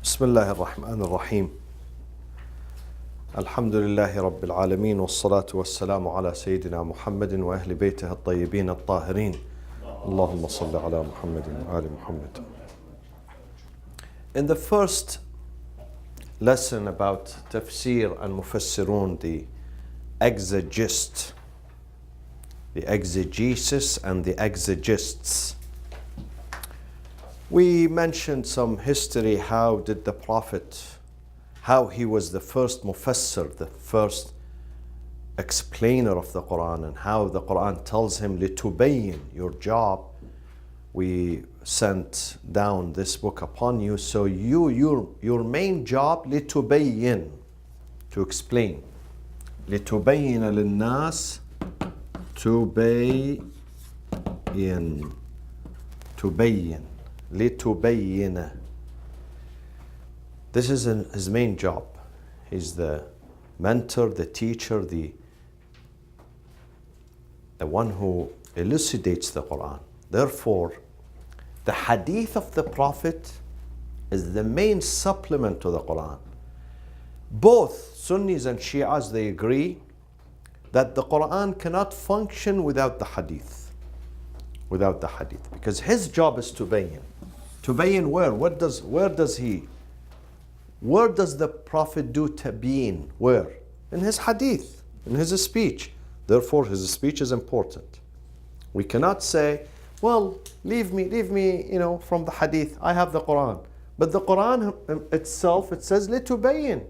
بسم الله الرحمن الرحيم الحمد لله رب العالمين والصلاة والسلام على سيدنا محمد وأهل بيته الطيبين الطاهرين اللهم صل على محمد وآل محمد. In the first lesson about tafsir and mufassirun, the exegesis and the exegists, we mentioned some history. How did the Prophet, how he was the first mufassir, the first explainer of the Quran, and how the Quran tells him, لِتُبَيِّن, your job, we sent down this book upon you, so your main job, لِتُبَيِّن, to explain. لِتُبَيِّنَ لِلنَّاسِ, تُبَيِّن. لِتُبَيِّنَ. This is his main job. He's the mentor, the teacher, the one who elucidates the Quran. Therefore, the hadith of the Prophet is the main supplement to the Quran. Both Sunnis and Shias, they agree that the Quran cannot function without the hadith. Without the hadith. Because his job is to bayin. To bayin where? Where does the Prophet do tabyin? Where? In his hadith, in his speech. Therefore, his speech is important. We cannot say, well, leave me, from the hadith. I have the Quran. But the Quran itself, it says, لِتُبَيِّن.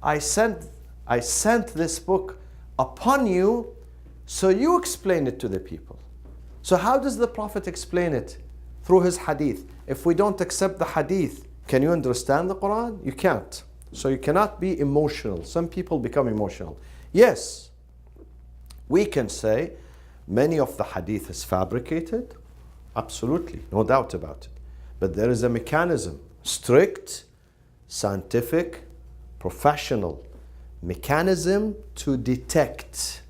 I sent this book upon you, so you explain it to the people. So how does the Prophet explain it? Through his hadith. If we don't accept the hadith, can you understand the Quran? You can't. So you cannot be emotional. Some people become emotional. Yes, we can say many of the hadith is fabricated. Absolutely, no doubt about it. But there is a mechanism, strict, scientific, professional mechanism to detect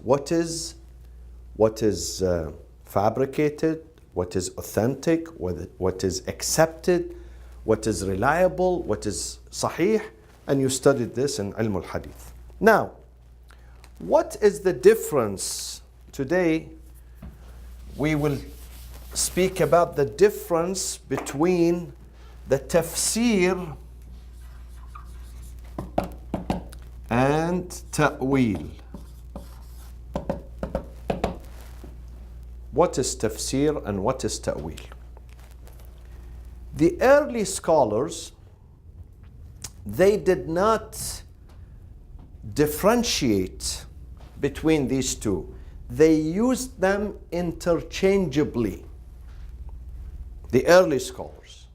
what is fabricated, what is authentic, what is accepted, what is reliable, what is sahih, and you studied this in ilm al-hadith. Now, what is the difference? Today we will speak about the difference between the tafsir and ta'wil. What is tafsir and what is ta'wil? The early scholars, they did not differentiate between these two. They used them interchangeably. The early scholars.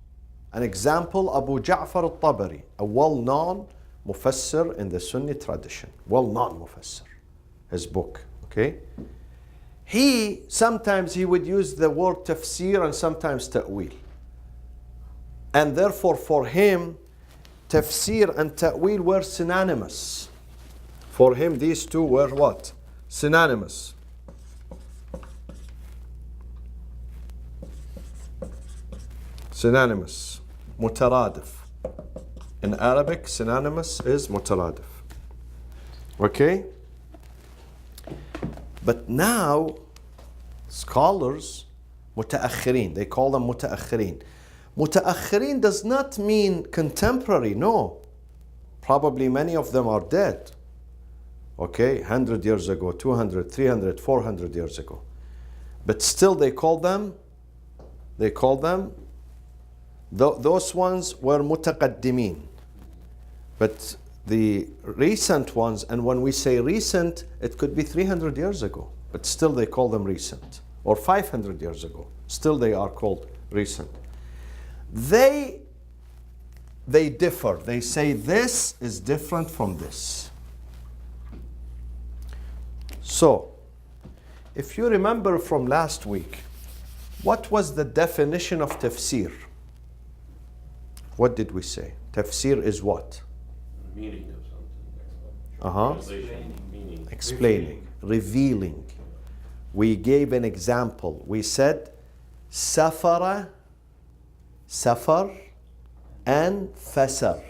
An example, Abu Ja'far al-Tabari, a well-known mufassir in the Sunni tradition. Well-known mufassir. His book, okay? Sometimes he would use the word tafsir and sometimes ta'wil. And therefore for him, tafsir and ta'wil were synonymous. For him, these two were what? Synonymous. Synonymous. Mutaradif. In Arabic, synonymous is mutaradif. Okay? But now, scholars, mutaakhirin, they call them mutaakhirin. Mutaakhirin does not mean contemporary, no. Probably many of them are dead. Okay, 100 years ago, 200, 300, 400 years ago. But still those ones were mutaqaddimin. But the recent ones, and when we say recent, it could be 300 years ago, but still they call them recent. Or 500 years ago, still they are called recent. They differ. They say this is different from this. So, if you remember from last week, what was the definition of tafsir? What did we say? Tafsir is what? Meaning of something. Translation, meaning. Explaining, revealing. We gave an example. We said, Safara Safar and Fasar.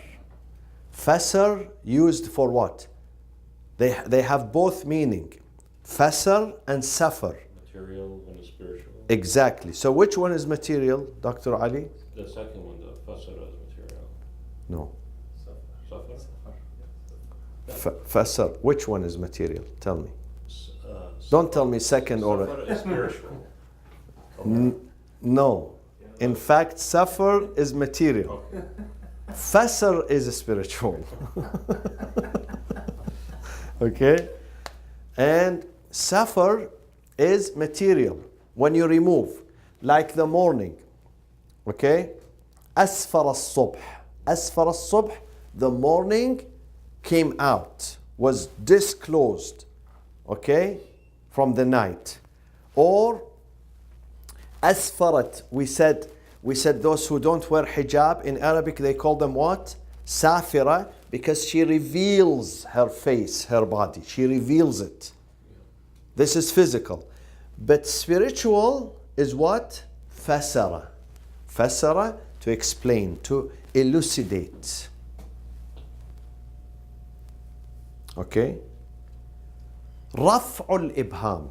Fasar used for what? They have both meaning. Fasar and Safar. Material and spiritual. Exactly. So which one is material, Dr. Ali? The second one, the fasara is material. No. Safar? Fasar. Which one is material? Tell me. Uh, Don't tell me second or... Safar is spiritual. No. In fact, Safar is material. Okay. Fasar is spiritual. Okay? And Safar is material. When you remove, like the morning. Okay? Asfar al-subh. Asfar al-subh, the morning came out, was disclosed. Okay? From the night. Or Asfarat, we said those who don't wear hijab, in Arabic they call them what? Safira, because she reveals her face, her body. She reveals it. This is physical. But spiritual is what? Fasara. Fasara, to explain, to elucidate. Okay? Raf'ul ibham.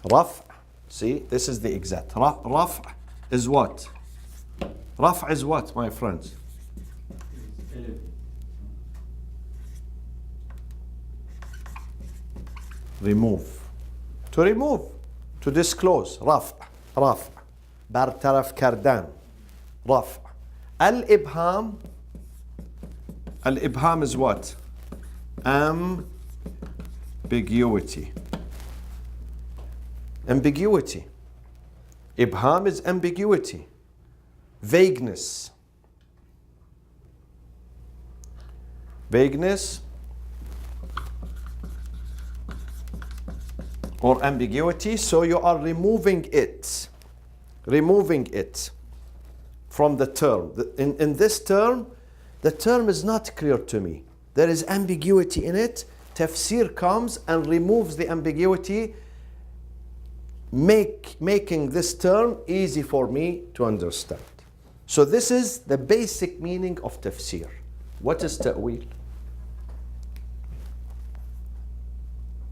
Raf'. See, this is the exact. Raf' is what? Raf' is what, my friends? Remove. To remove. To disclose. Raf'. Raf'. برطرف کردن. رفع. Al-ibham. Al-ibham is what? Ambiguity. Ambiguity. Ibham is ambiguity. Vagueness. Vagueness or ambiguity. So you are removing it. Removing it from the term. In this term, the term is not clear to me. There is ambiguity in it. Tafsir comes and removes the ambiguity, making this term easy for me to understand. So this is the basic meaning of tafsir. What is ta'wil?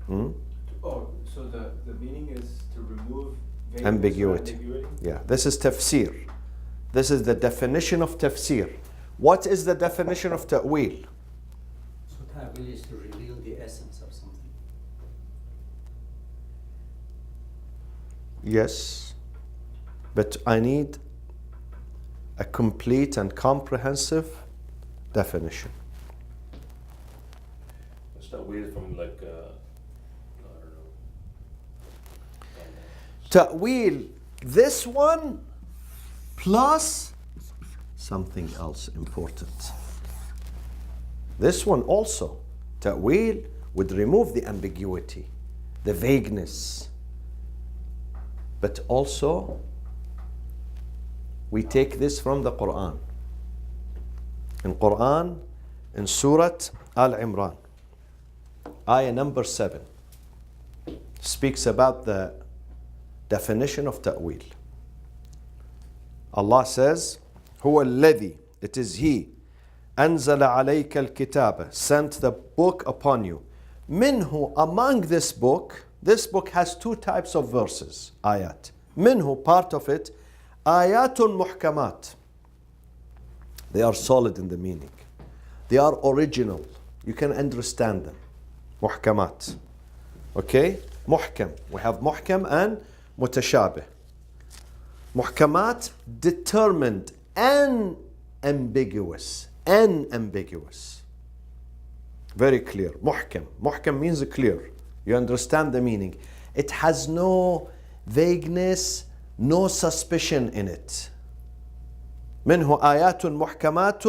Oh, so the meaning is to remove Ambiguity. Yeah, this is tafsir. This is the definition of tafsir. What is the definition of ta'wil? So ta'wil is to reveal the essence of something. Yes, but I need a complete and comprehensive definition. It's not weird from like, I don't know. Ta'wil, this one plus something else important. This one also, ta'wil would remove the ambiguity, the vagueness. But also, we take this from the Quran. In Quran, in Surah Al-Imran, ayah number 7, speaks about the definition of ta'wil. Allah says, هو الذي, it is He, أنزل عليك الكتاب, sent the book upon you. Minhu, among this book has two types of verses, ayat. Minhu, part of it, ayatun muhkamat. They are solid in the meaning. They are original. You can understand them. Muhkamat. Okay? Muhkam. We have muhkam and mutashabih. Muhkamat, determined and ambiguous. Unambiguous. Very clear. Muhkam. Muhkam means clear. You understand the meaning. It has no vagueness, no suspicion in it. منه آيات محكمات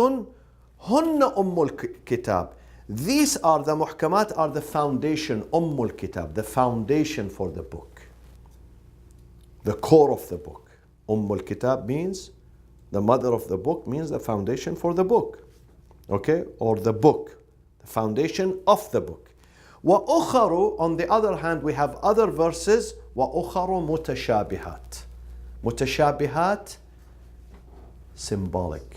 هن الكتاب. These are the muhkamat, are the foundation, الكتاب, the foundation for the book. The core of the book. الكتاب means, the mother of the book means the foundation for the book. Okay? Or the book. The foundation of the book. وأخر, on the other hand, we have other verses. وأخر متشابهات. Mutashabihat symbolic.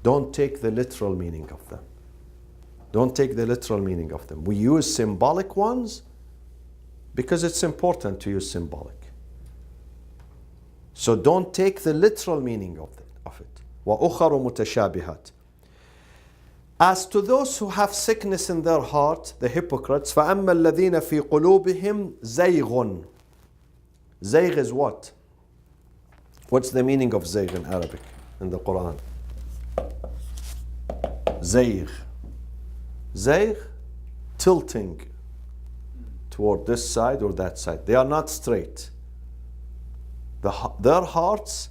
Don't take the literal meaning of them. Don't take the literal meaning of them. We use symbolic ones because it's important to use symbolic. So don't take the literal meaning of it. وَأُخَرُ مُتَشَابِهَاتٍ. As to those who have sickness in their heart, the hypocrites, فَأَمَّا الَّذِينَ فِي قُلُوبِهِمْ زَيْغٌ. Zayg is what? What's the meaning of zayg in Arabic, in the Quran? Zayg. Zayg, tilting toward this side or that side. They are not straight. Their hearts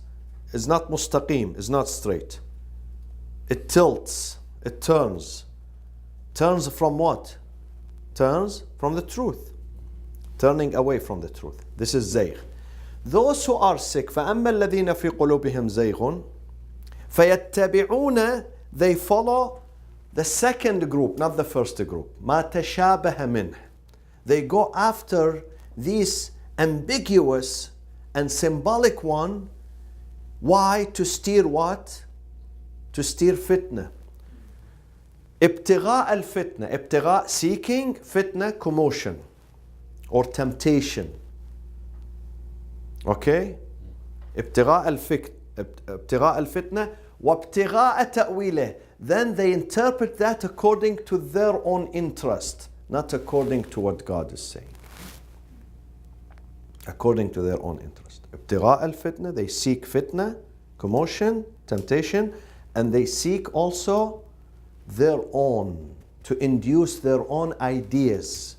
is not mustaqim, is not straight. It tilts, it turns. Turns from what? Turns from the truth. Turning away from the truth. This is zayg. Those who are sick, فَأَمَّا الَّذِينَ فِي قُلُوبِهِمْ زَيْغٌ فَيَتَّبِعُونَ. They follow the second group, not the first group. مَا تَشَابَهَ مِنْهِ. They go after these ambiguous and symbolic one. Why? To steer what? To steer fitna. ابتغاء الفتنة. ابتغاء, seeking, fitna, commotion or temptation. Okay? ابتغاء الفتنة وابتغاء تأويله. Then they interpret that according to their own interest, not according to what God is saying. According to their own interest. ابتغاء الفتنة, they seek fitna, commotion, temptation, and they seek also their own, to induce their own ideas.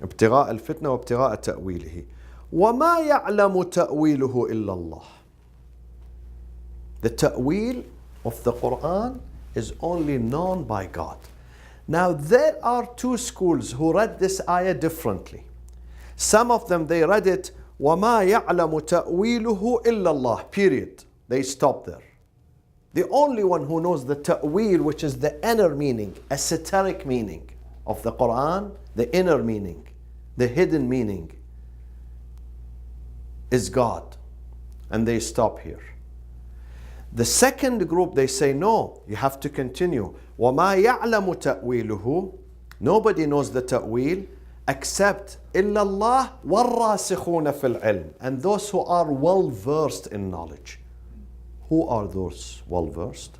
ابتغاء الفتنة وابتغاء تأويله. وما يعلم تأويله إلا الله. The ta'wil of the Quran is only known by God. Now there are two schools who read this ayah differently. Some of them, they read it وما يعلم تأويله إلا الله, period. They stop there. The only one who knows the ta'wil, which is the inner meaning, esoteric meaning of the Quran, the inner meaning, the hidden meaning, is God. And they stop here. The second group, they say, no, you have to continue. وَمَا يَعْلَمُ تَأْوِيلُهُ. Nobody knows the ta'wil except إِلَّا اللَّهِ وَالرَّاسِخُونَ فِي الْعِلْمِ. And those who are well versed in knowledge. Who are those well versed?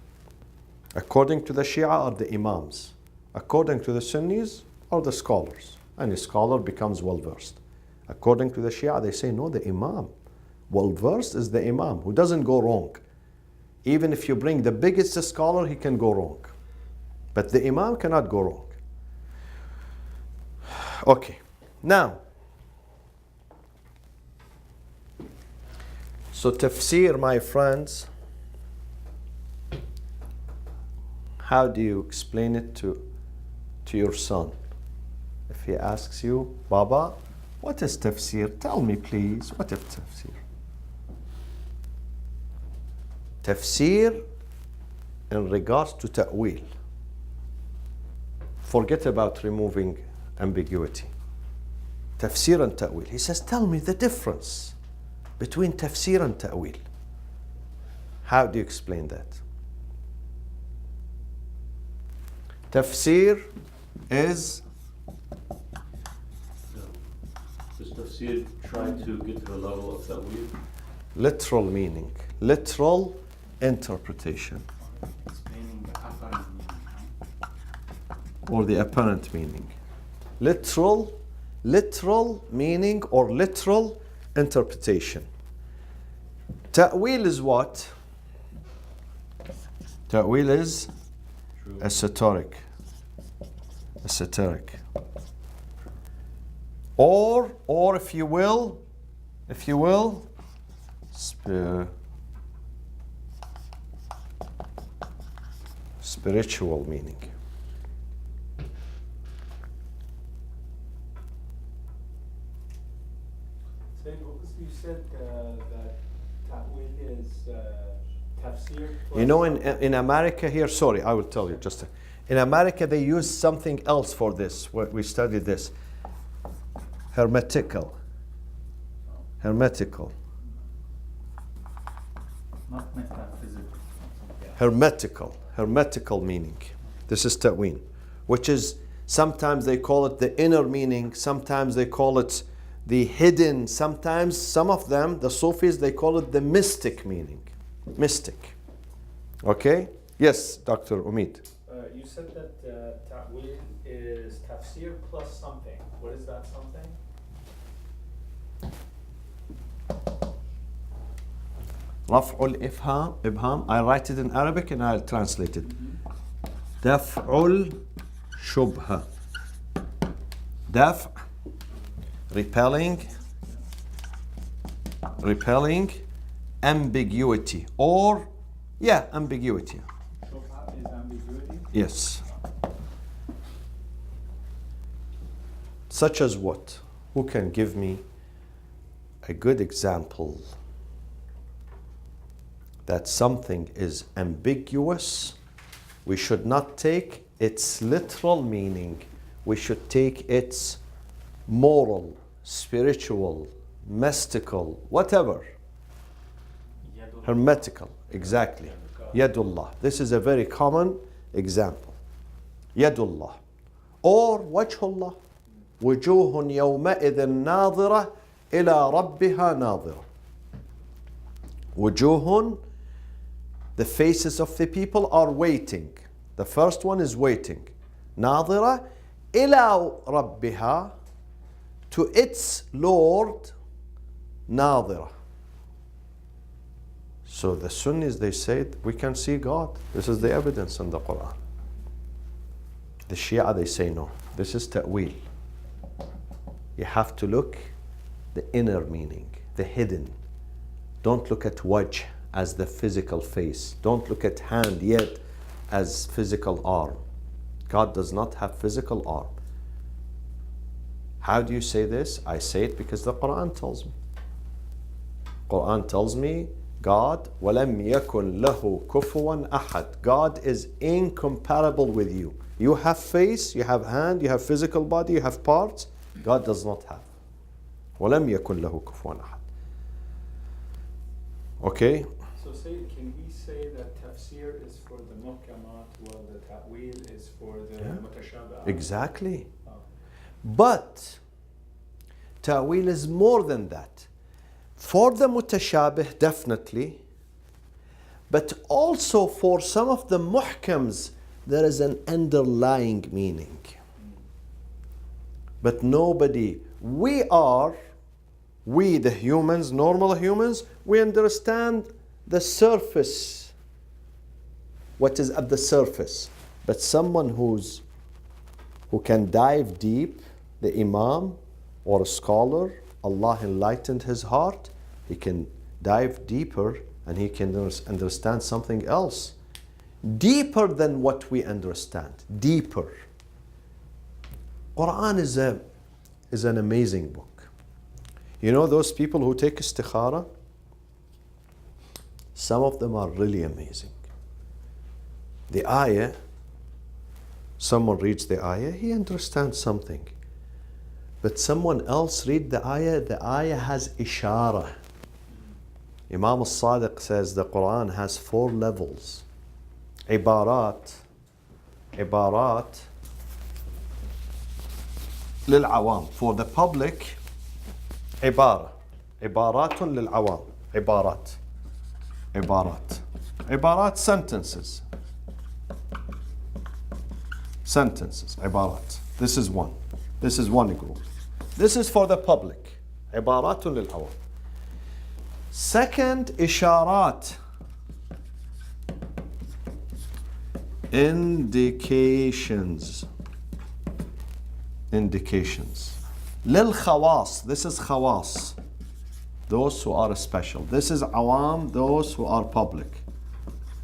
According to the Shia are the Imams. According to the Sunnis are the scholars. Any scholar becomes well versed. According to the Shia, they say, no, the Imam. Well versed is the Imam who doesn't go wrong. Even if you bring the biggest scholar, he can go wrong. But the Imam cannot go wrong. Okay, now, so tafsir, my friends, how do you explain it to your son? If he asks you, Baba, what is tafsir? Tell me please, what is tafsir? Tafsir in regards to ta'wil. Forget about removing ambiguity. Tafsir and ta'wil. He says, tell me the difference between tafsir and ta'wil. How do you explain that? Tafsir is... Does tafsir try to get to the level of ta'wil? Literal meaning. Literal interpretation. Explaining the apparent meaning. Or the apparent meaning. Literal meaning or literal interpretation. Ta'wil is what? Ta'wil is True. esoteric. Or if you will, spiritual meaning. So you said that ta'wil is tafsir. You know, in America here, sorry, I will tell you just. In America, they use something else for this. We studied this. Hermetical. Not metaphysical. Yeah. Hermetical meaning. This is ta'ween, which is sometimes they call it the inner meaning, sometimes they call it the hidden, sometimes some of them, the Sufis, they call it the mystic meaning. Mystic. Okay? Yes, Dr. Umid. You said that ta'wil is tafsir plus something. What is that something? رفع الإبهام. I write it in Arabic and I'll translate it. دفع الشبهة. دفع, repelling, ambiguity, or ambiguity. Shubha is ambiguity? Yes. Such as what? Who can give me a good example that something is ambiguous? We should not take its literal meaning. We should take its moral, spiritual, mystical, whatever. Hermetical, exactly. Yadullah. This is a very common example. Yadullah. Or Wajhullah. وجوه يومئذ ناظرة إلى ربها ناظرة. وجوه, the faces of the people are waiting. The first one is waiting. ناظرة إلى ربها, to its Lord, ناظرة. So the Sunnis, they say we can see God. This is the evidence in the Quran. The Shia, they say no. This is ta'wil. You have to look the inner meaning, the hidden. Don't look at wajh as the physical face. Don't look at hand yet as physical arm. God does not have physical arm. How do you say this? I say it because the Quran tells me. Quran tells me God, وَلَمْ يَكُنْ لَهُ كُفُوًا أَحَدٌ. God is incomparable with you. You have face, you have hand, you have physical body, you have parts. God does not have. وَلَمْ يَكُنْ لَهُ كُفُوًا أَحَدٌ. Okay? So can we say that tafsir is for the muhkamat while the ta'wil is for the mutashabah? Exactly. But ta'wil is more than that. For the mutashabih, definitely. But also for some of the muhkams, there is an underlying meaning. But nobody, we the humans, normal humans, we understand the surface, what is at the surface. But someone who can dive deep, the imam or a scholar, Allah enlightened his heart, he can dive deeper and he can understand something else. Deeper than what we understand. Deeper. Quran is an amazing book. You know those people who take istikhara? Some of them are really amazing. The ayah, someone reads the ayah, he understands something. But someone else read the ayah has ishara. Imam al-Sadiq says the Quran has 4 levels. Ibarat للعوام. For the public, عبارة. عبارات للعوام. عبارات sentences. عبارات. This is one group. This is for the public. عبارات للعوام. Second, إشارات. Indications. للخواص. This is khawas, those who are special. This is awam, those who are public.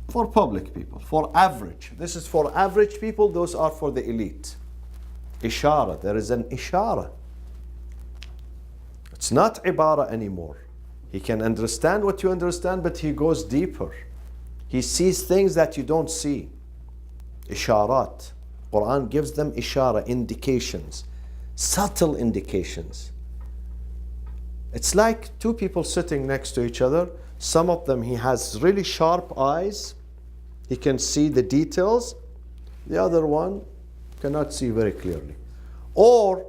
For public people, for average. This is for average people, those are for the elite. Ishara, there is an ishara. It's not ibara anymore. He can understand what you understand, but he goes deeper. He sees things that you don't see. Isharat. Quran gives them ishara, indications, subtle indications. It's like 2 people sitting next to each other. Some of them he has really sharp eyes. He can see the details. The other one cannot see very clearly. Or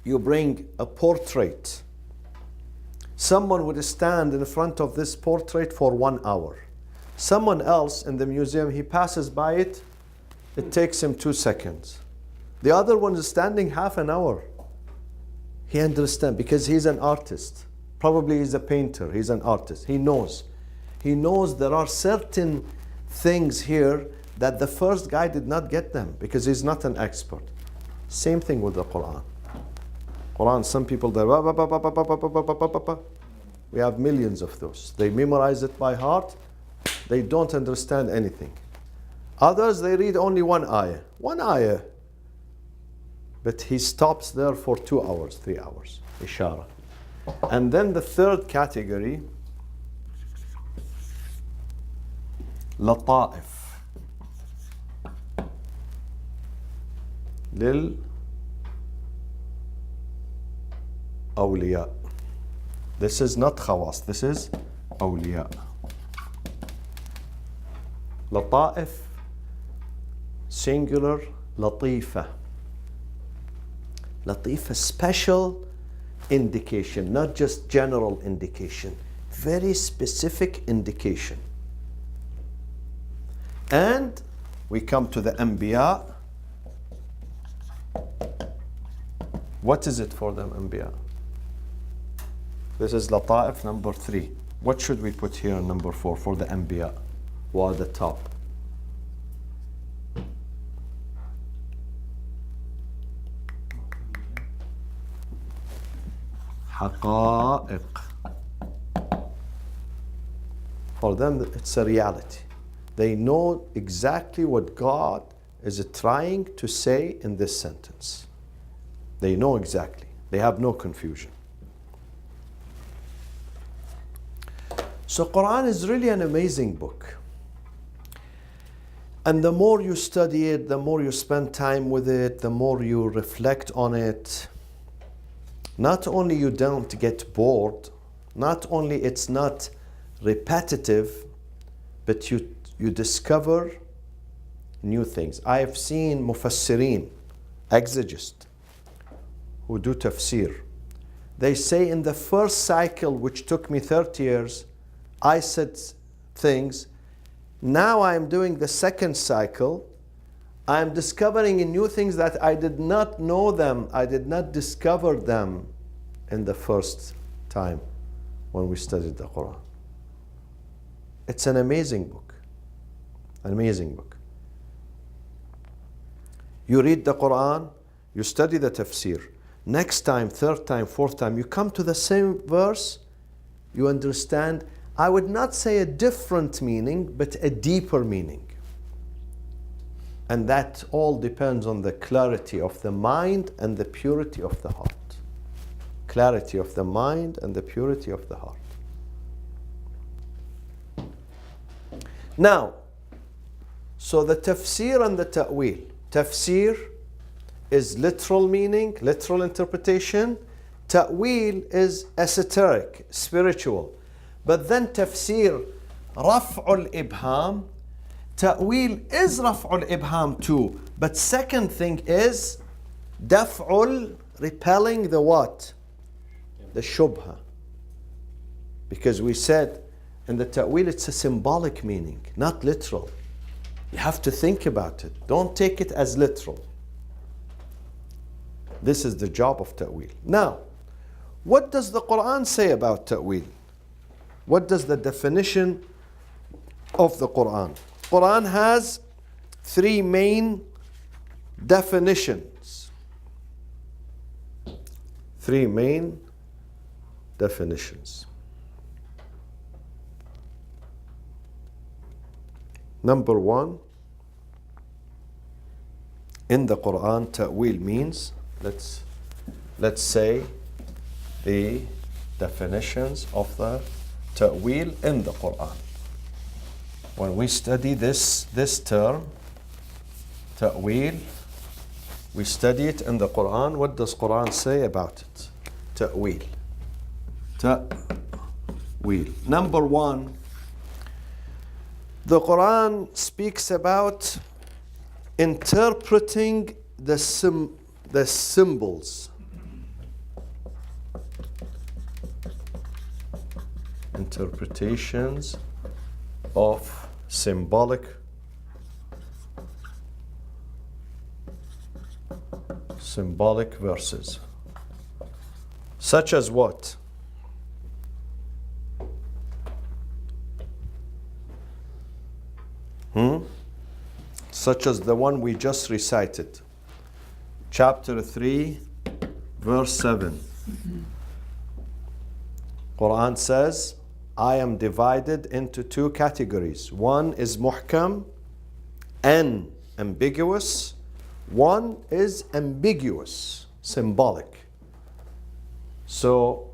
you bring a portrait. Someone would stand in front of this portrait for 1 hour. Someone else in the museum, he passes by it, it takes him 2 seconds. The other one is standing half an hour. He understands because he's an artist. Probably he's a painter, he's an artist. He knows. He knows there are certain things here that the first guy did not get them because he's not an expert. Same thing with the Quran. Quran, some people, we have millions of those. They memorize it by heart. They don't understand anything. Others, they read only one ayah. One ayah. But he stops there for 2 hours, 3 hours. Ishara. And then the third category, لطائف للأولياء. This is not khawas, this is awliya. لطائف, singular, latifa. Latifa, special indication, not just general indication, very specific indication. And we come to the Anbiya. What is it for them, Anbiya? This is Lata'if number 3. What should we put here in number 4 for the Anbiya? Who are the top? حقائق. For them, it's a reality. They know exactly what God is trying to say in this sentence. They know exactly. They have no confusion. So Quran is really an amazing book. And the more you study it, the more you spend time with it, the more you reflect on it, not only you don't get bored, not only it's not repetitive, but you discover new things. I have seen mufassirin, exegists, who do tafsir. They say in the first cycle, which took me 30 years, I said things. Now I am doing the second cycle. I am discovering new things that I did not know them. I did not discover them in the first time when we studied the Quran. It's an amazing book. An amazing book. You read the Quran, you study the tafsir. Next time, third time, fourth time, you come to the same verse, you understand, I would not say a different meaning, but a deeper meaning. And that all depends on the clarity of the mind and the purity of the heart. Clarity of the mind and the purity of the heart. Now, so the tafsir and the ta'wil. Tafsir is literal meaning, literal interpretation. Ta'wil is esoteric, spiritual. But then tafsir, raf'ul ibham. Ta'wil is raf'ul ibham too. But second thing is daf'ul, repelling the what? The shubha. Because we said in the ta'wil it's a symbolic meaning, not literal. You have to think about it. Don't take it as literal. This is the job of ta'wil. Now, what does the Quran say about ta'wil? What does the definition of the Quran? Quran has 3 main definitions. 3 main definitions. Number 1, in the Quran, ta'wil means, let's say the definitions of the ta'wil in the Quran. When we study this term, ta'wil, we study it in the Quran. What does Quran say about it? Ta'wil. Ta'wil. ta'wil. Number one, the Quran speaks about interpreting the symbols. Interpretations of symbolic verses. Such as what? Such as the one we just recited. Chapter 3, verse 7. Quran says, I am divided into two categories. One is muhkam and ambiguous. One is ambiguous, symbolic. So,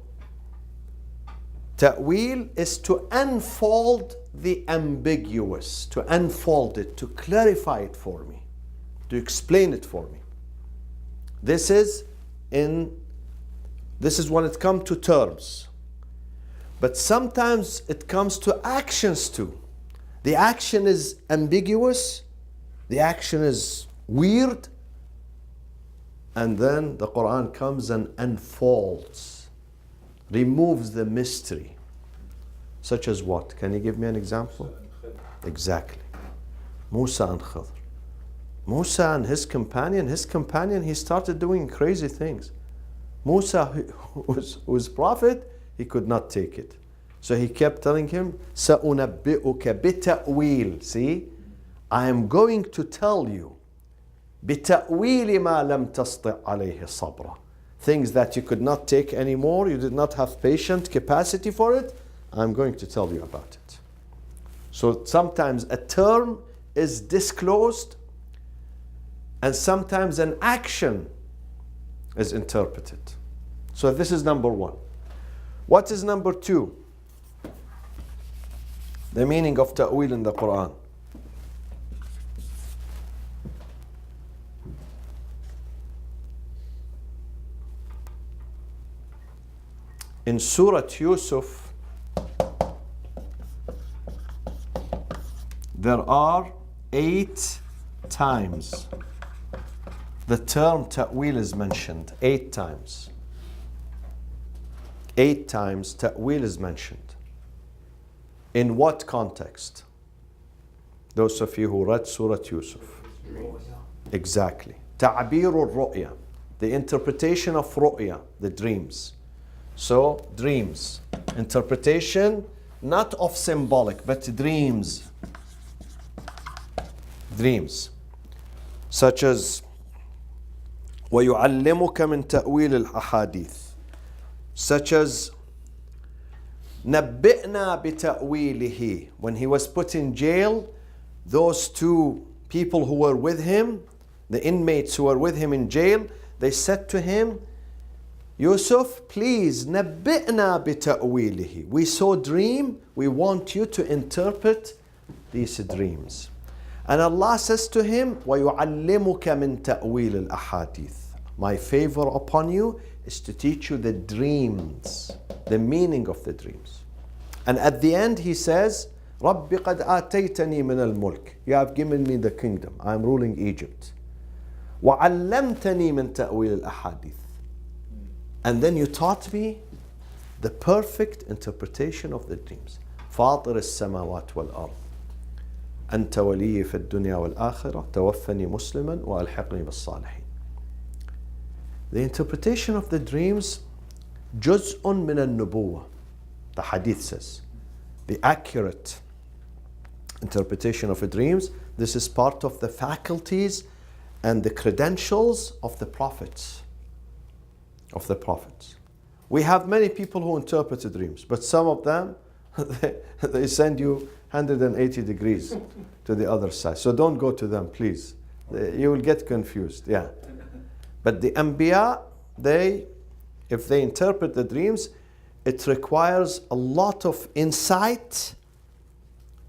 ta'wil is to unfold the ambiguous, to unfold it, to clarify it for me, to explain it for me. This is when it comes to terms. But sometimes it comes to actions too. The action is ambiguous, the action is weird, and then the Quran comes and unfolds, removes the mystery. Such as what? Can you give me an example? Exactly. Musa and Khidr. Musa and his companion, he started doing crazy things. Musa, who was prophet, he could not take it. So he kept telling him, سَأُنَبِّئُكَ بِتَأْوِيلٍ. See, I am going to tell you بِتَأْوِيلِ مَا لَمْ تَسْطِعْ عَلَيْهِ صَبْرًا. Things that you could not take anymore, you did not have patient capacity for it, I'm going to tell you about it. So sometimes a term is disclosed and sometimes an action is interpreted. So this is number one. What is number two? The meaning of ta'wil in the Quran. In Surah Yusuf, there are 8 times the term ta'wil is mentioned. 8 times. 8 times ta'wil is mentioned. In what context? Those of you who read Surah Yusuf. Exactly. Ta'birul ru'ya. The interpretation of ru'ya, the dreams. So, dreams. Interpretation not of symbolic, but dreams. Dreams. Such as وَيُعَلِّمُكَ مِن تَأْوِيلِ الْأَحَادِيثِ. Such as نَبِّئْنَا بِتَأْوِيلِهِ. When he was put in jail, those 2 people who were with him, the inmates who were with him in jail, they said to him, Yusuf, please, نَبِّئْنَا بِتَأْوِيلِهِ. We saw a dream, we want you to interpret these dreams. And Allah says to him, وَيُعَلِّمُكَ مِن تَأْوِيلِ الْأَحَادِيثِ. My favor upon you is to teach you the dreams, the meaning of the dreams. And at the end he says, رَبِّ قَدْ آتَيْتَنِي مِنَ الْمُلْكِ. You have given me the kingdom. I am ruling Egypt. وَعَلَّمْتَنِي مِن تَأْوِيلِ الْأَحَادِيثِ. And then you taught me the perfect interpretation of the dreams. فاطر السماوات والأرض أنت ولي في الدنيا والآخرة توفني مسلما وألحقني بالصالحين. The interpretation of the dreams جزء من النبوة. The hadith says the accurate interpretation of the dreams, this is part of the faculties and the credentials of the prophets. We have many people who interpret the dreams, but some of them they send you 180 degrees to the other side. So don't go to them, please. You will get confused. Yeah. But the Anbiya, if they interpret the dreams, it requires a lot of insight,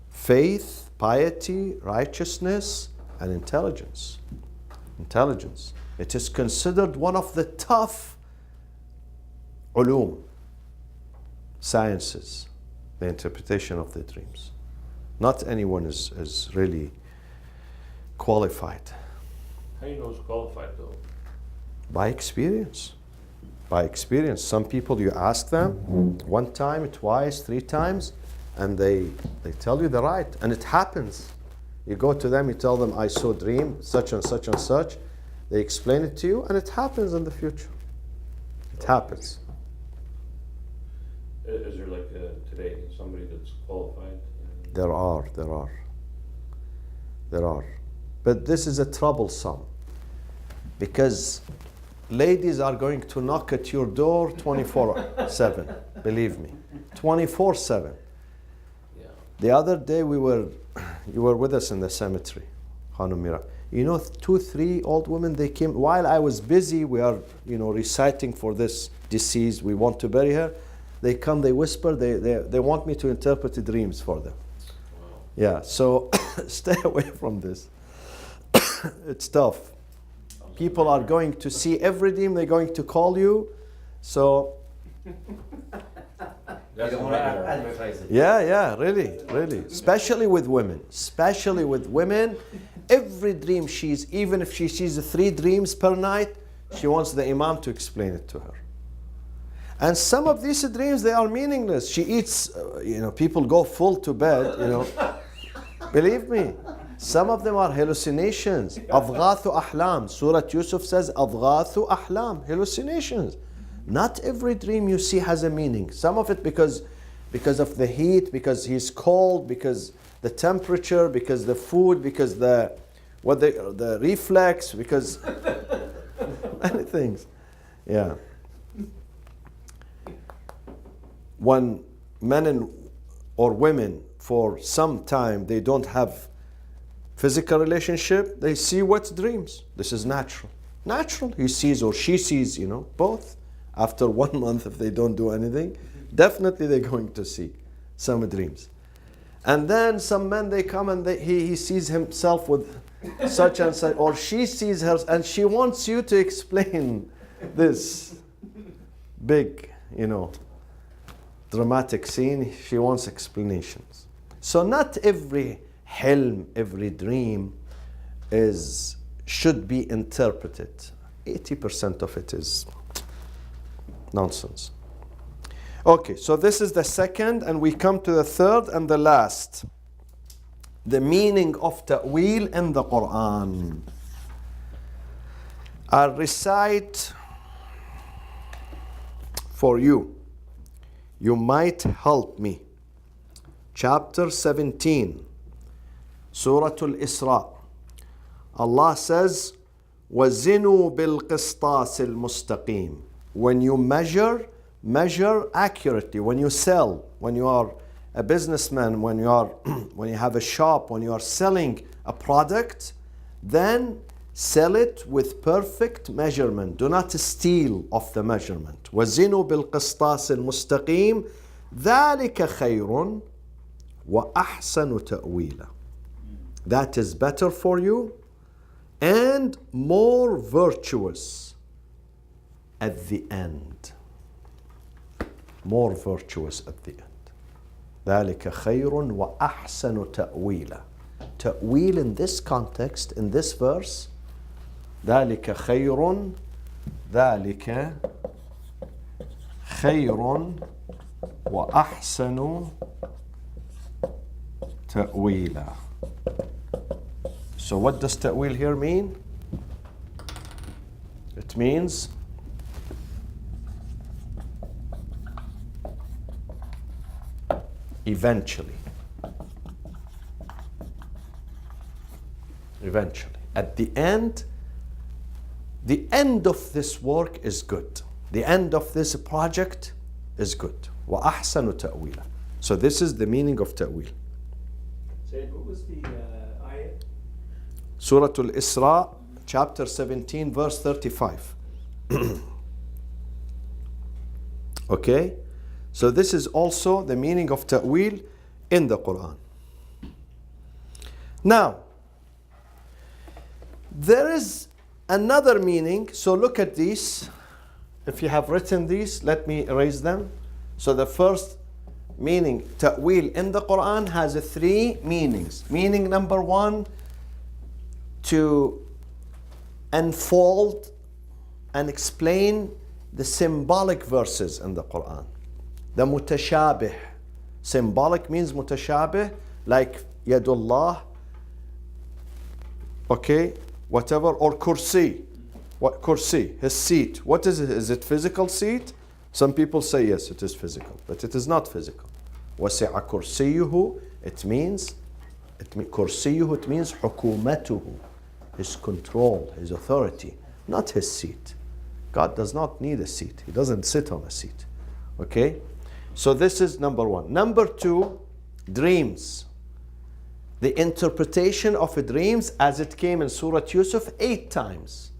faith, piety, righteousness, and intelligence. It is considered one of the tough ulum, sciences. the interpretation of the dreams. Not anyone is really qualified. How do you know who's qualified though? By experience. By experience. Some people, you ask them one time, twice, three times, and they tell you the right. And it happens. You go to them, you tell them, I saw a dream, such and such and such. They explain it to you, and it happens in the future. It happens. Is there like today somebody that's qualified? There are. But this is a troublesome, because ladies are going to knock at your door 24/7. Believe me, 24/7. Yeah. The other day you were with us in the cemetery, Hanumira. You know, 2-3 old women, they came while I was busy. We are, reciting for this deceased. We want to bury her. They come, they whisper. They want me to interpret the dreams for them. Wow. Yeah. So stay away from this. It's tough. People are going to see every dream. They're going to call you. So That's don't want to advertise it. yeah, really. Especially with women. Every dream even if she sees 3 dreams per night, she wants the imam to explain it to her. And some of these dreams, they are meaningless. She eats, people go full to bed, Believe me, some of them are hallucinations. Adghathu ahlam. Surah Yusuf says, Adghathu ahlam, hallucinations. Not every dream you see has a meaning. Some of it because of the heat, because he's cold, because the temperature, because the food, because the reflex, because many things. Yeah. When men or women for some time they don't have physical relationship, they see wet dreams. This is natural. He sees or she sees, both. After 1 month, if they don't do anything, definitely they're going to see some dreams. And then some men, they come and he sees himself with such and such, or she sees her, and she wants you to explain this big, dramatic scene. She wants explanations. So not every hilm, every dream should be interpreted. 80% of it is nonsense. Okay, so this is the second, and we come to the third and the last. The meaning of ta'wil in the Quran. I'll recite for you. You might help me. Chapter 17, Surah Al-Isra. Allah says, وَزِنُوا بِالْقِسْطَاسِ الْمُسْتَقِيمِ. When you measure accurately. When you sell, when you are a businessman, when you have a shop, when you are selling a product, then sell it with perfect measurement. Do not steal of the measurement. وَزِنُوا بِالْقِسْطَاسِ الْمُسْتَقِيمِ ذَلِكَ خَيْرٌ وَأَحْسَنُ تَأْوِيلًا. That is better for you and more virtuous at the end. More virtuous at the end. ذَلِكَ خَيْرٌ وَأَحْسَنُ تَأْوِيلًا. Ta'wil in this context, in this verse, ذَلِكَ خَيْرٌ وَأَحْسَنُ تَأْوِيلًا. So what does ta'wil here mean? It means eventually. At the end of this work is good. The end of this project is good. وَأَحْسَنُ تَأْوِيلًا. So this is the meaning of ta'wil. Said, what was the ayah? Surah Al-Isra, chapter 17, verse 35. Okay? So this is also the meaning of ta'wil in the Quran. Now, there is another meaning. So look at these. If you have written these, let me erase them. So the first meaning ta'wil in the Quran has three meanings. Meaning number one, to unfold and explain the symbolic verses in the Quran. The mutashabih. Symbolic means mutashabih, like yadullah, okay, whatever, or kursi. What kursi? His seat. What is it? Is it physical seat? Some people say yes, it is physical, but it is not physical. وَسِعَ كُرْسِيُّهُ, it means كُرْسِيُّهُ, it means حُكُومَتُهُ, his control, his authority, not his seat. God does not need a seat. He doesn't sit on a seat. Okay? So this is number one. Number two, dreams. The interpretation of dreams as it came in Surah Yusuf 8 times.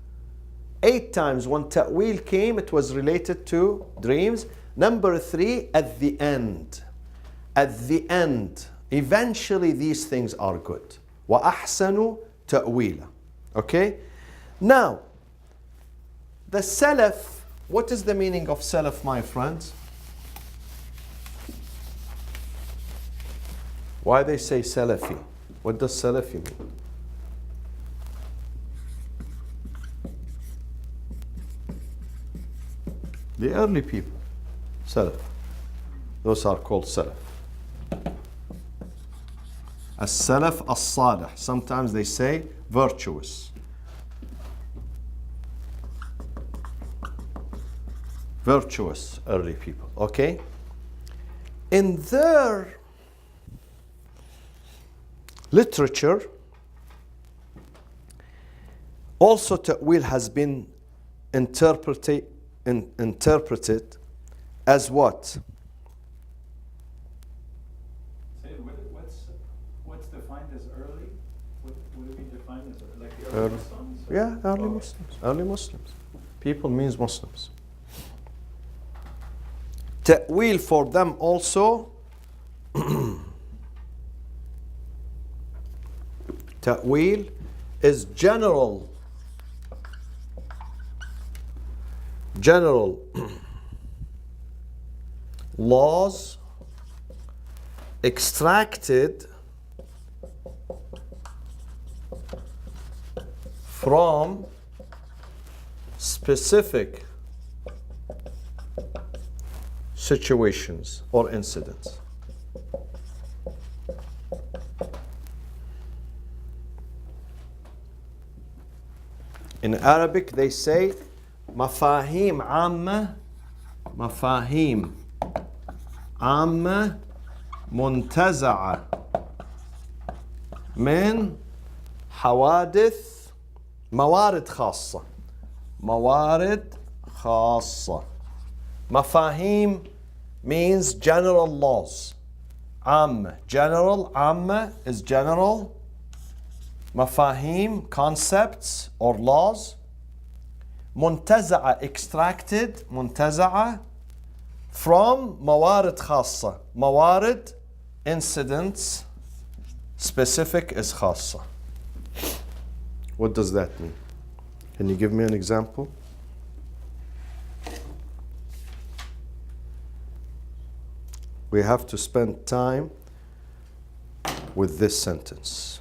8 times when ta'wil came, it was related to dreams. Number 3, at the end. At the end. Eventually these things are good. وَأَحْسَنُ تَأْوِيلًا. Okay? Now, the Salaf, what is the meaning of Salaf, my friends? Why they say Salafi? What does Salafi mean? The early people, Salaf. Those are called Salaf. As-Salaf as-Salih. Sometimes they say virtuous. Virtuous early people, okay? In their literature, also ta'wil has been interpreted as what? Say, what's defined as early? What would it be defined as like the Early. early Muslims? Yeah, early Oh. Muslims. Early Muslims. People means Muslims. Ta'wil for them also. Ta'wil is general laws extracted from specific situations or incidents. In Arabic they say مفاهيم عامة منتزعة من حوادث موارد خاصة. مفاهيم means general laws. عامة is general. مفاهيم, concepts or laws. منتزعة, extracted, منتزعة from موارد خاصة. موارد, incidents, specific is خاصة. What does that mean? Can you give me an example? We have to spend time with this sentence.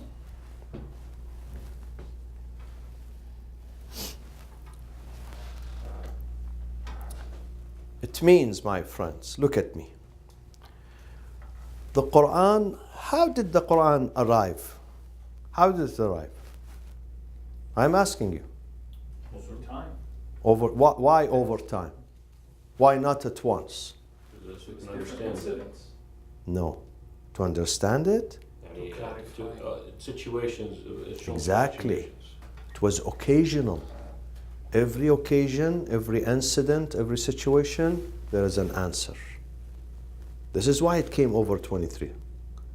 It means, my friends, look at me. The Quran, how did the Quran arrive? How did it arrive? I'm asking you. Over time. Why over time? Why not at once? Because we can Different understand it. incidents. No. To understand it, Situations. Exactly. situations. it was occasional. Every occasion, every incident, every situation, there is an answer. This is why it came over 23.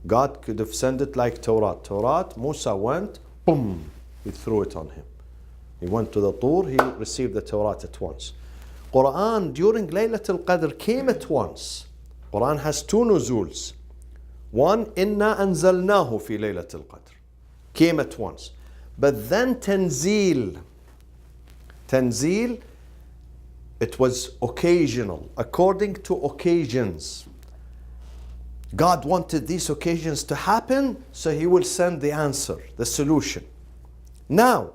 God could have sent it like Torah. Musa went, boom, he threw it on him. He went to the Tur, he received the Torah at once. Quran during Laylatul Qadr came at once. Quran has 2 nuzuls. One, Inna anzalnahu fi Laylatul Qadr. Came at once. But then Tanzil, it was occasional, according to occasions. God wanted these occasions to happen, so He will send the answer, the solution. Now,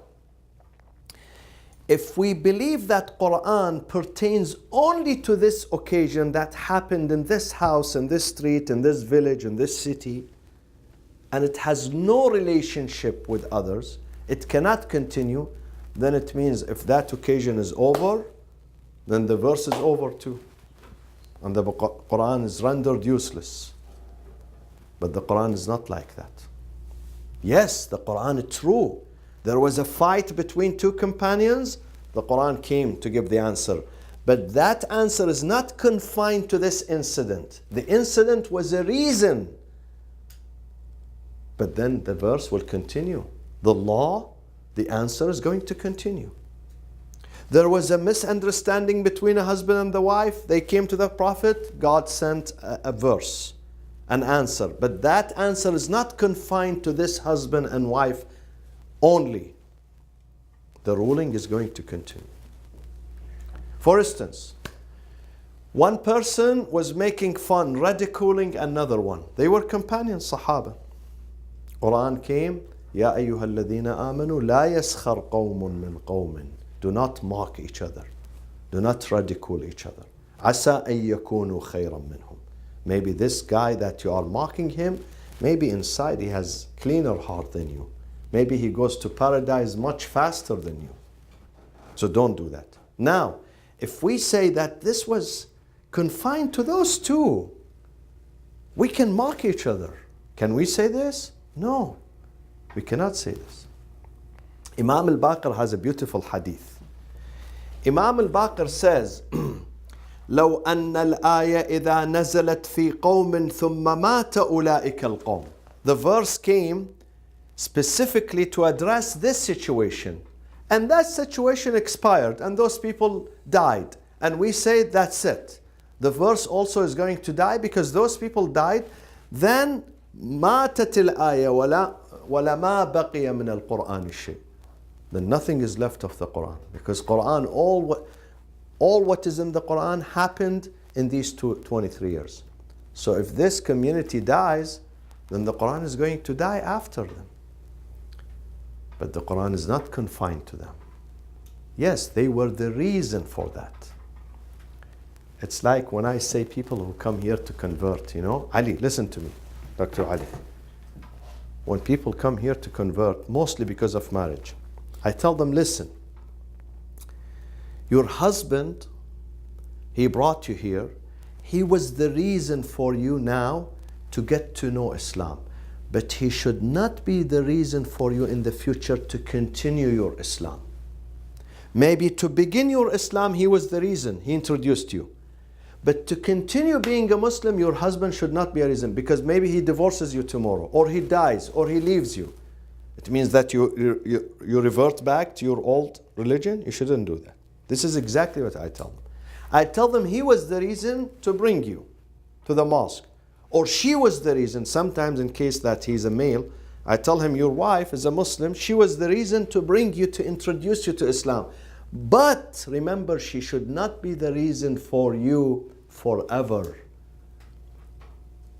if we believe that Quran pertains only to this occasion that happened in this house, in this street, in this village, in this city, and it has no relationship with others, it cannot continue, then it means if that occasion is over, then the verse is over too. And the Quran is rendered useless. But the Quran is not like that. Yes, the Quran is true. There was a fight between two companions. The Quran came to give the answer. But that answer is not confined to this incident. The incident was a reason. But then the verse will continue. The law, the answer is going to continue. There was a misunderstanding between a husband and the wife. They came to the Prophet. God sent a verse, an answer. But that answer is not confined to this husband and wife only. The ruling is going to continue. For instance, one person was making fun, ridiculing another one. They were companions, Sahaba. Quran came, Ya ayyuha alladhina amanu, la yaskhar qawmun min qawmin. Do not mock each other. Do not ridicule each other. Asa an yakunu khayran minhum. Maybe this guy that you are mocking him, maybe inside he has cleaner heart than you. Maybe he goes to paradise much faster than you. So don't do that. Now, if we say that this was confined to those two, we can mock each other. Can we say this? No, we cannot say this. Imam al-Baqir has a beautiful hadith. Imam al-Baqir says, لو أن الآية إذا نزلت في قوم ثم مات أولئك القوم. The verse came specifically to address this situation. And that situation expired and those people died. And we say that's it. The verse also is going to die because those people died. Then ماتت الآية ولا ما بقي من القرآن شيء. Then nothing is left of the Quran. Because Quran, all what is in the Quran happened in these 23 years. So if this community dies, then the Quran is going to die after them. But the Quran is not confined to them. Yes, they were the reason for that. It's like when I say people who come here to convert, Ali, listen to me, Dr. Ali. When people come here to convert, mostly because of marriage, I tell them, listen, your husband, he brought you here. He was the reason for you now to get to know Islam. But he should not be the reason for you in the future to continue your Islam. Maybe to begin your Islam, he was the reason. He introduced you. But to continue being a Muslim, your husband should not be a reason, because maybe he divorces you tomorrow, or he dies, or he leaves you. It means that you revert back to your old religion. You shouldn't do that. This is exactly what I tell them. I tell them he was the reason to bring you to the mosque. Or she was the reason. Sometimes in case that he's a male, I tell him your wife is a Muslim. She was the reason to bring you, to introduce you to Islam. But remember, she should not be the reason for you forever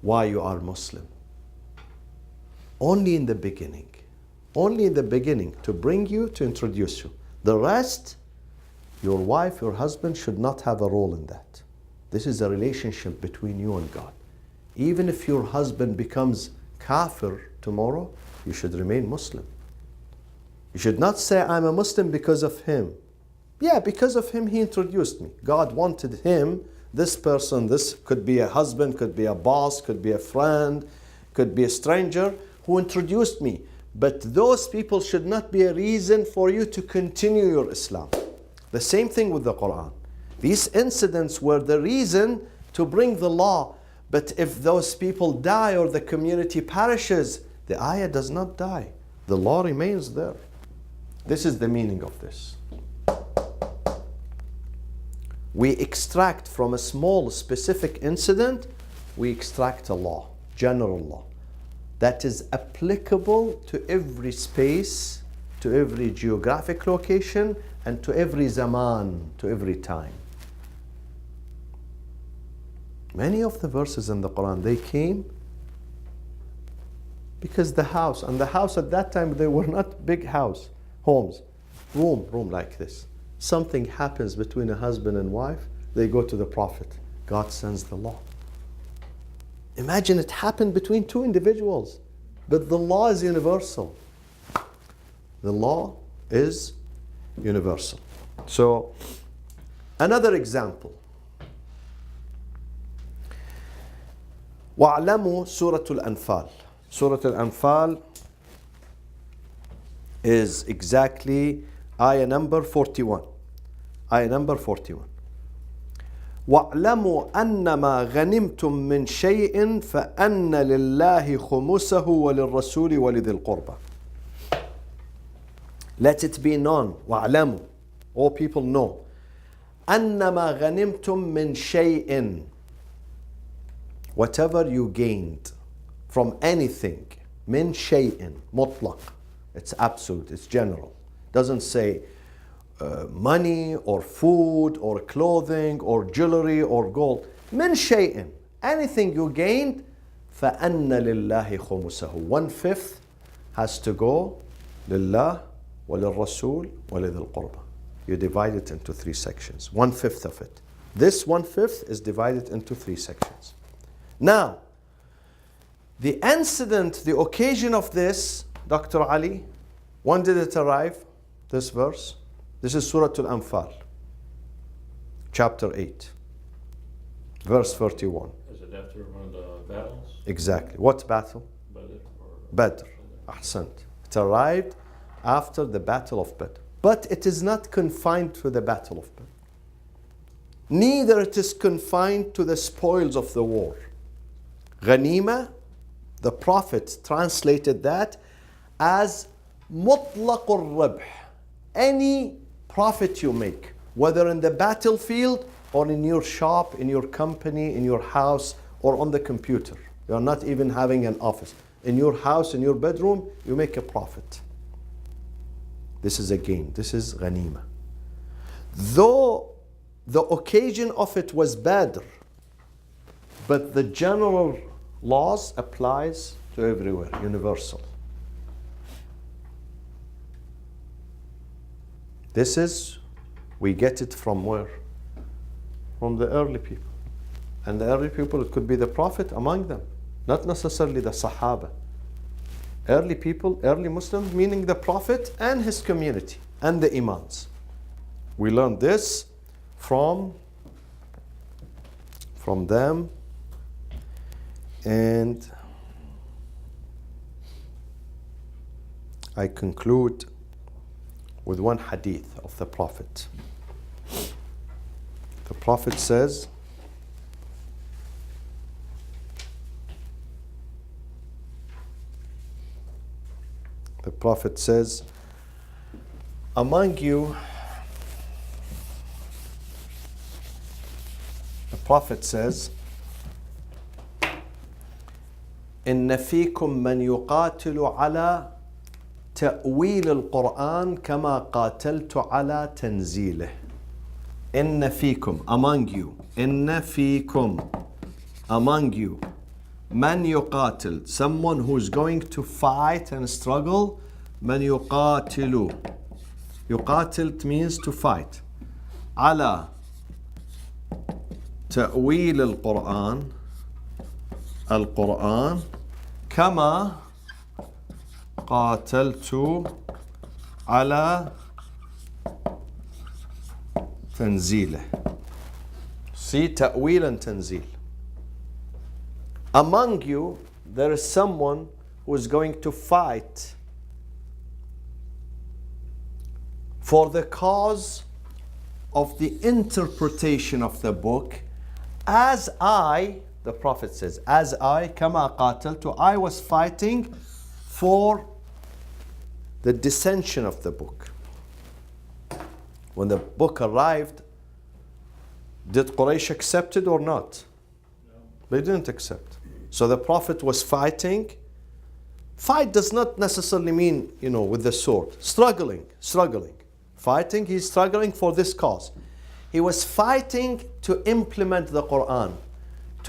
why you are Muslim. Only in the beginning. Only in the beginning to bring you, to introduce you. The rest, your wife, your husband should not have a role in that. This is a relationship between you and God. Even if your husband becomes kafir tomorrow, you should remain Muslim. You should not say, I'm a Muslim because of him. Yeah, because of him he introduced me. God wanted him, this person, this could be a husband, could be a boss, could be a friend, could be a stranger who introduced me. But those people should not be a reason for you to continue your Islam. The same thing with the Quran. These incidents were the reason to bring the law. But if those people die or the community perishes, the ayah does not die. The law remains there. This is the meaning of this. We extract from a small specific incident, we extract a law, general law, that is applicable to every space, to every geographic location, and to every zaman, to every time. Many of the verses in the Quran, they came because the house, and the house at that time, they were not big homes, room like this. Something happens between a husband and wife, they go to the Prophet. God sends the law. Imagine it happened between two individuals, but the law is universal. The law is universal. So, another example. وَاعْلَمُوا سورة الأنفال. Surah Al-Anfal is exactly ayah number 41. Ayah number 41. وَاعْلَمُوا أَنَّمَا غَنِمْتُم مِّن شَيْءٍ فَأَنَّ لِلَّهِ خُمُسَهُ وَلِلرَّسُولِ وَلِذِي الْقُرْبَى. Let it be known, وَاعْلَمُوا, all people know, أَنَّمَا غَنِمْتُم مِّن شَيْءٍ, whatever you gained from anything, min shay'in, mutlaq, it's absolute, it's general. Doesn't say money or food or clothing or jewelry or gold. Min shay'in, anything you gained, فَأَنَّ لِلَّهِ خُمُسَهُ. 1/5 has to go لله وللرسول ولذي القربى. You divide it into 3 sections. 1/5 of it. This 1/5 is divided into 3 sections. Now, the incident, the occasion of this, Dr. Ali, when did it arrive? This verse. This is Surah Al-Anfal, chapter 8, verse 31. Is it after one of the battles? Exactly. What battle? Badr. Ahsant. It arrived after the battle of Badr. But it is not confined to the battle of Badr. Neither it is confined to the spoils of the war. Ghanima, the Prophet translated that as mutlaqur rabh. Any profit you make, whether in the battlefield or in your shop, in your company, in your house, or on the computer. You are not even having an office. In your house, in your bedroom, you make a profit. This is a gain. This is ghanima. Though the occasion of it was Badr, but the general laws applies to everywhere, universal. This is, we get it from where? From the early people. And the early people, it could be the Prophet among them, not necessarily the Sahaba. Early people, early Muslims, meaning the Prophet and his community and the Imams. We learn this from them, and I conclude with one hadith of the Prophet. The Prophet says, among you, the Prophet says, إن فيكم من يقاتل على تأويل القرآن كما قاتلت على تنزيله. إن فيكم, among you, إن فيكم, among you, من يقاتل, someone who is going to fight and struggle. من يقاتل, يقاتل means to fight. على تأويل القرآن, القرآن كما قاتلت على تنزيله. See, تأويل and تنزيل. Among you, there is someone who is going to fight for the cause of the interpretation of the book, as I, the Prophet says, as I, كما قاتلت, I was fighting for the dissension of the book. When the book arrived, did Quraysh accept it or not? No. They didn't accept. So the Prophet was fighting. Fight does not necessarily mean, with the sword. Struggling. Fighting, he's struggling for this cause. He was fighting to implement the Quran,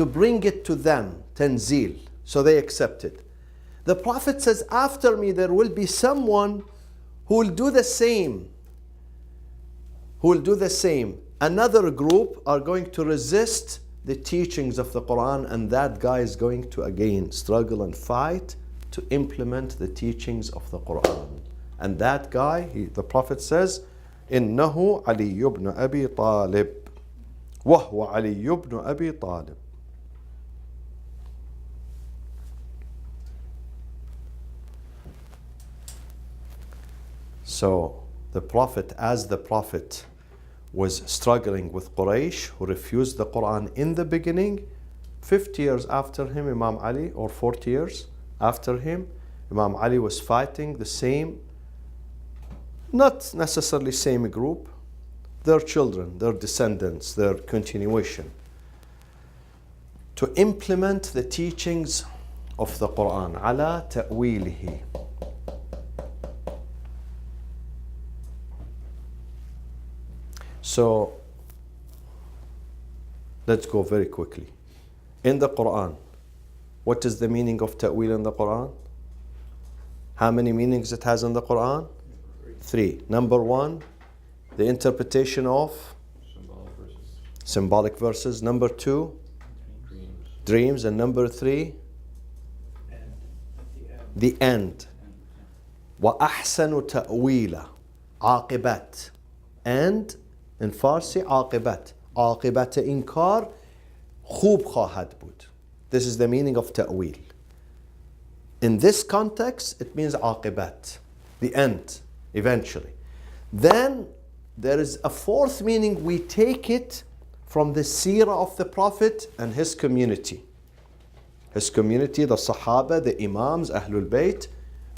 to bring it to them, tanzil. So they accepted. The Prophet says, after me there will be someone who will do the same. Who will do the same. Another group are going to resist the teachings of the Quran, and that guy is going to again struggle and fight to implement the teachings of the Quran. And that guy, the Prophet says, إنه علي بن أبي طالب وهو علي بن أبي طالب. So the Prophet, as the Prophet was struggling with Quraysh who refused the Quran in the beginning, 50 years after him, Imam Ali, or 40 years after him, Imam Ali was fighting the same, not necessarily same group, their children, their descendants, their continuation, to implement the teachings of the Quran, ala ta'wilihi. So let's go very quickly. In the Quran, what is the meaning of ta'wil in the Quran? How many meanings it has in the Quran? 3. Number 1, the interpretation of symbolic verses. Number 2, dreams. And number 3, the end. وَأَحْسَنُ تَأْوِيلًا عاقبات. And in Farsi, عاقبات. عاقبت إنكار خوب خواهد بود. This is the meaning of ta'wil. In this context, it means عاقبات, the end, eventually. Then there is a fourth meaning. We take it from the seerah of the Prophet and his community. His community, the Sahaba, the Imams, Ahlul Bayt,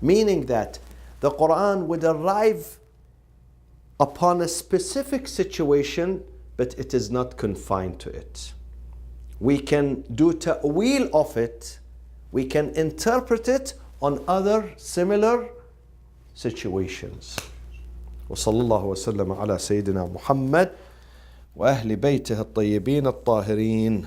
meaning that the Quran would arrive upon a specific situation, but it is not confined to it. We can do ta'wil of it, we can interpret it on other similar situations. وصلى الله وسلم على سيدنا محمد وأهل بيته الطيبين الطاهرين.